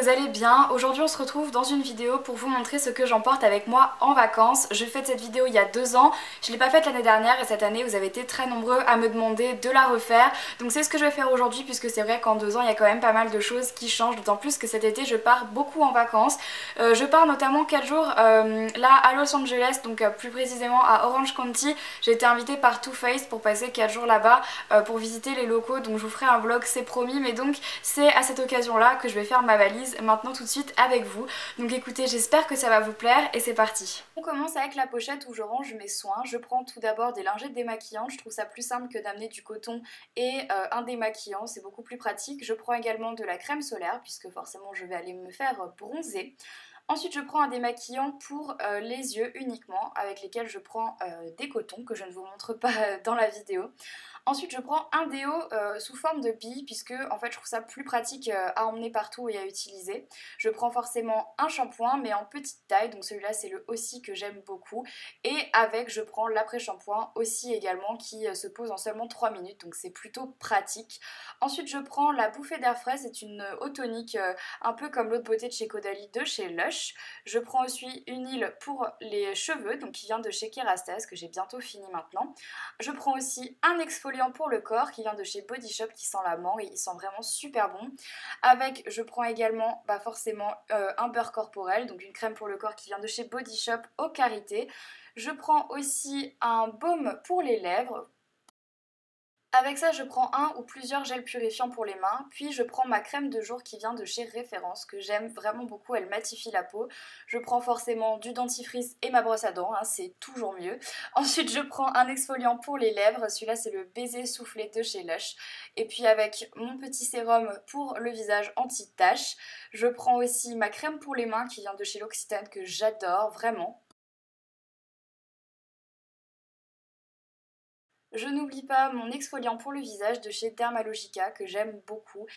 vous allez bien. Aujourd'hui on se retrouve dans une vidéo pour vous montrer ce que j'emporte avec moi en vacances. Je fais cette vidéo il y a 2 ans, je l'ai pas faite l'année dernière et cette année vous avez été très nombreux à me demander de la refaire. Donc c'est ce que je vais faire aujourd'hui puisque c'est vrai qu'en 2 ans il y a quand même pas mal de choses qui changent, d'autant plus que cet été je pars beaucoup en vacances. Je pars notamment 4 jours là à Los Angeles, donc plus précisément à Orange County. J'ai été invitée par Too Faced pour passer 4 jours là-bas pour visiter les locaux, donc je vous ferai un vlog, c'est promis, mais donc c'est à cette occasion là que je vais faire ma valise maintenant tout de suite avec vous. Donc écoutez, j'espère que ça va vous plaire et c'est parti. On commence avec la pochette où je range mes soins. Je prends tout d'abord des lingettes démaquillantes, je trouve ça plus simple que d'amener du coton et un démaquillant, c'est beaucoup plus pratique. Je prends également de la crème solaire puisque forcément je vais aller me faire bronzer. Ensuite je prends un démaquillant pour les yeux uniquement, avec lesquels je prends des cotons que je ne vous montre pas dans la vidéo. Ensuite je prends un déo sous forme de bille puisque en fait je trouve ça plus pratique à emmener partout et à utiliser. Je prends forcément un shampoing mais en petite taille, donc celui-là c'est le Aussie que j'aime beaucoup. Et avec je prends l'après-shampoing aussi également qui se pose en seulement 3 minutes, donc c'est plutôt pratique. Ensuite je prends la bouffée d'air frais, c'est une eau tonique un peu comme l'eau de beauté de chez Caudalie de chez Lush. Je prends aussi une huile pour les cheveux, donc qui vient de chez Kerastase que j'ai bientôt fini maintenant. Je prends aussi un exfoliant pour le corps qui vient de chez Body Shop qui sent la mangue et il sent vraiment super bon. Avec je prends également forcément un beurre corporel, donc une crème pour le corps qui vient de chez Body Shop au karité. Je prends aussi un baume pour les lèvres. Avec ça, je prends un ou plusieurs gels purifiants pour les mains, puis je prends ma crème de jour qui vient de chez Référence, que j'aime vraiment beaucoup, elle matifie la peau. Je prends forcément du dentifrice et ma brosse à dents, hein, c'est toujours mieux. Ensuite, je prends un exfoliant pour les lèvres, celui-là c'est le baiser soufflé de chez Lush. Et puis avec mon petit sérum pour le visage anti-taches, je prends aussi ma crème pour les mains qui vient de chez L'Occitane, que j'adore vraiment. Je n'oublie pas mon exfoliant pour le visage de chez Dermalogica que j'aime beaucoup.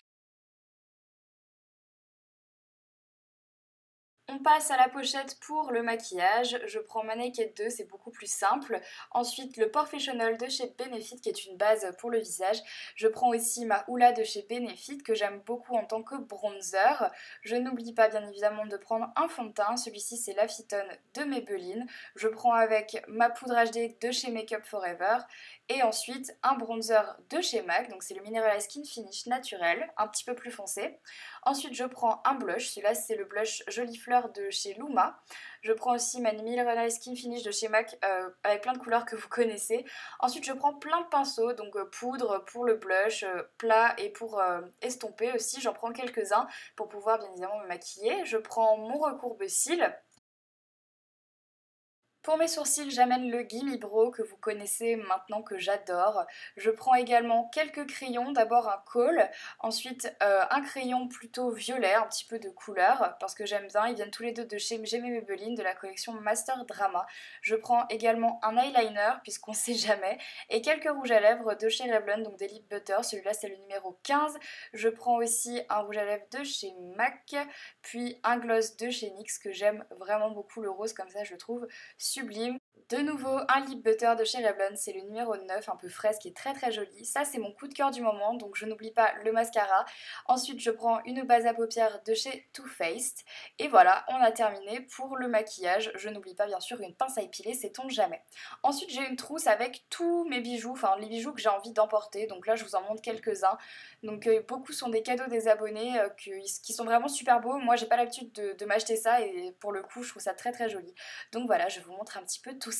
On passe à la pochette pour le maquillage. Je prends ma Naked 2, c'est beaucoup plus simple. Ensuite, le Porefessional de chez Benefit qui est une base pour le visage. Je prends aussi ma Hoola de chez Benefit que j'aime beaucoup en tant que bronzer. Je n'oublie pas bien évidemment de prendre un fond de teint. Celui-ci c'est l'Affitone de Maybelline. Je prends avec ma poudre HD de chez Makeup Forever. Et ensuite un bronzer de chez MAC, donc c'est le Mineral Skin Finish naturel, un petit peu plus foncé. Ensuite je prends un blush, celui-là c'est le blush Jolie Fleur de chez Luma. Je prends aussi ma Mineral Skin Finish de chez MAC avec plein de couleurs que vous connaissez. Ensuite je prends plein de pinceaux, donc poudre pour le blush, plat et pour estomper aussi. J'en prends quelques-uns pour pouvoir bien évidemment me maquiller. Je prends mon recourbe-cils. Pour mes sourcils, j'amène le Gimme Brow que vous connaissez maintenant, que j'adore. Je prends également quelques crayons, d'abord un kohl, ensuite un crayon plutôt violet, un petit peu de couleur, parce que j'aime bien. Ils viennent tous les deux de chez J'aimais Maybelline, de la collection Master Drama. Je prends également un eyeliner, puisqu'on sait jamais, et quelques rouges à lèvres de chez Revlon, donc des Lip Butter. Celui-là c'est le numéro 15. Je prends aussi un rouge à lèvres de chez MAC, puis un gloss de chez NYX que j'aime vraiment beaucoup, le rose comme ça je le trouve sublime. De nouveau un lip butter de chez Revlon, c'est le numéro 9, un peu fraise qui est très très joli. Ça c'est mon coup de cœur du moment, donc je n'oublie pas le mascara. Ensuite je prends une base à paupières de chez Too Faced. Et voilà, on a terminé pour le maquillage. Je n'oublie pas bien sûr une pince à épiler, sait-on jamais. Ensuite j'ai une trousse avec tous mes bijoux, enfin les bijoux que j'ai envie d'emporter. Donc là je vous en montre quelques-uns. Donc beaucoup sont des cadeaux des abonnés qui sont vraiment super beaux. Moi j'ai pas l'habitude de m'acheter ça et pour le coup je trouve ça très très joli. Donc voilà, je vous montre un petit peu tout ça.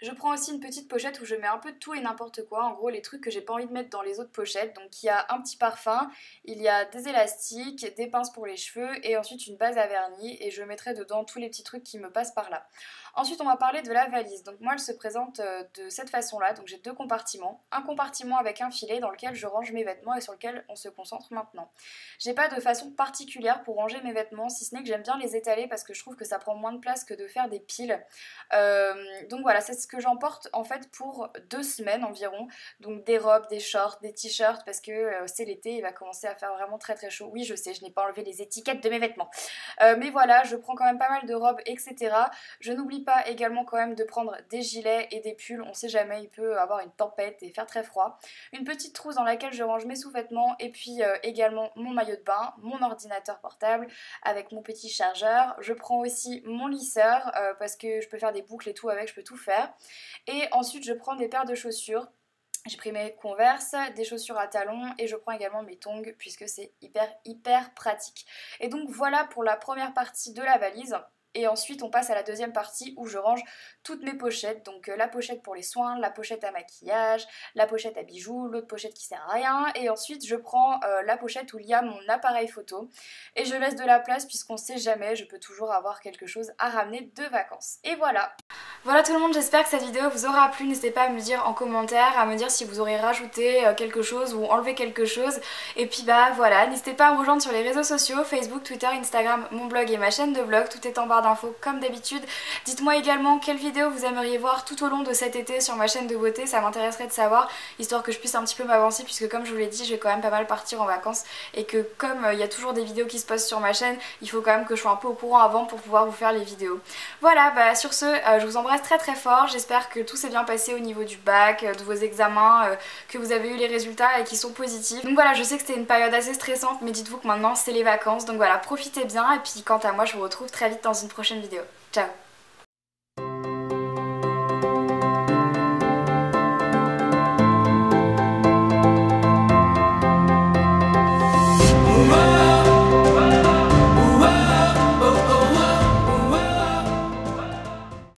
Je prends aussi une petite pochette où je mets un peu de tout et n'importe quoi, en gros les trucs que j'ai pas envie de mettre dans les autres pochettes. Donc il y a un petit parfum, il y a des élastiques, des pinces pour les cheveux et ensuite une base à vernis et je mettrai dedans tous les petits trucs qui me passent par là. Ensuite on va parler de la valise. Donc moi elle se présente de cette façon là, donc j'ai deux compartiments. Un compartiment avec un filet dans lequel je range mes vêtements et sur lequel on se concentre maintenant. J'ai pas de façon particulière pour ranger mes vêtements, si ce n'est que j'aime bien les étaler parce que je trouve que ça prend moins de place que de faire des piles. Donc voilà, c'est ce que j'emporte en fait pour 2 semaines environ. Donc des robes, des shorts, des t-shirts parce que c'est l'été, il va commencer à faire vraiment très très chaud. Oui je sais, je n'ai pas enlevé les étiquettes de mes vêtements. Mais voilà, je prends quand même pas mal de robes, etc. Je n'oublie pas également quand même de prendre des gilets et des pulls, on sait jamais, il peut avoir une tempête et faire très froid. Une petite trousse dans laquelle je range mes sous-vêtements et puis également mon maillot de bain, mon ordinateur portable avec mon petit chargeur. Je prends aussi mon lisseur parce que je peux faire des boucles et tout avec, je peux tout faire. Et ensuite je prends des paires de chaussures. J'ai pris mes Converse, des chaussures à talons et je prends également mes tongs puisque c'est hyper pratique. Et donc voilà pour la première partie de la valise. Et ensuite on passe à la deuxième partie où je range toutes mes pochettes, donc la pochette pour les soins, la pochette à maquillage, la pochette à bijoux, l'autre pochette qui sert à rien et ensuite je prends la pochette où il y a mon appareil photo et je laisse de la place puisqu'on sait jamais, je peux toujours avoir quelque chose à ramener de vacances. Et voilà. Voilà tout le monde, j'espère que cette vidéo vous aura plu, n'hésitez pas à me dire en commentaire, à me dire si vous aurez rajouté quelque chose ou enlevé quelque chose. Et puis bah voilà, n'hésitez pas à me rejoindre sur les réseaux sociaux, Facebook, Twitter, Instagram, mon blog et ma chaîne de vlog, tout est en barre d'infos comme d'habitude. Dites-moi également quelle vidéo vous aimeriez voir tout au long de cet été sur ma chaîne de beauté, ça m'intéresserait de savoir, histoire que je puisse un petit peu m'avancer puisque comme je vous l'ai dit, je vais quand même pas mal partir en vacances et que comme il y a toujours des vidéos qui se postent sur ma chaîne, il faut quand même que je sois un peu au courant avant pour pouvoir vous faire les vidéos. Voilà, bah sur ce, je vous embrasse très fort, j'espère que tout s'est bien passé au niveau du bac, de vos examens, que vous avez eu les résultats et qui sont positifs. Donc voilà, je sais que c'était une période assez stressante mais dites-vous que maintenant c'est les vacances, donc voilà, profitez bien et puis quant à moi je vous retrouve très vite dans une prochaine vidéo. Ciao.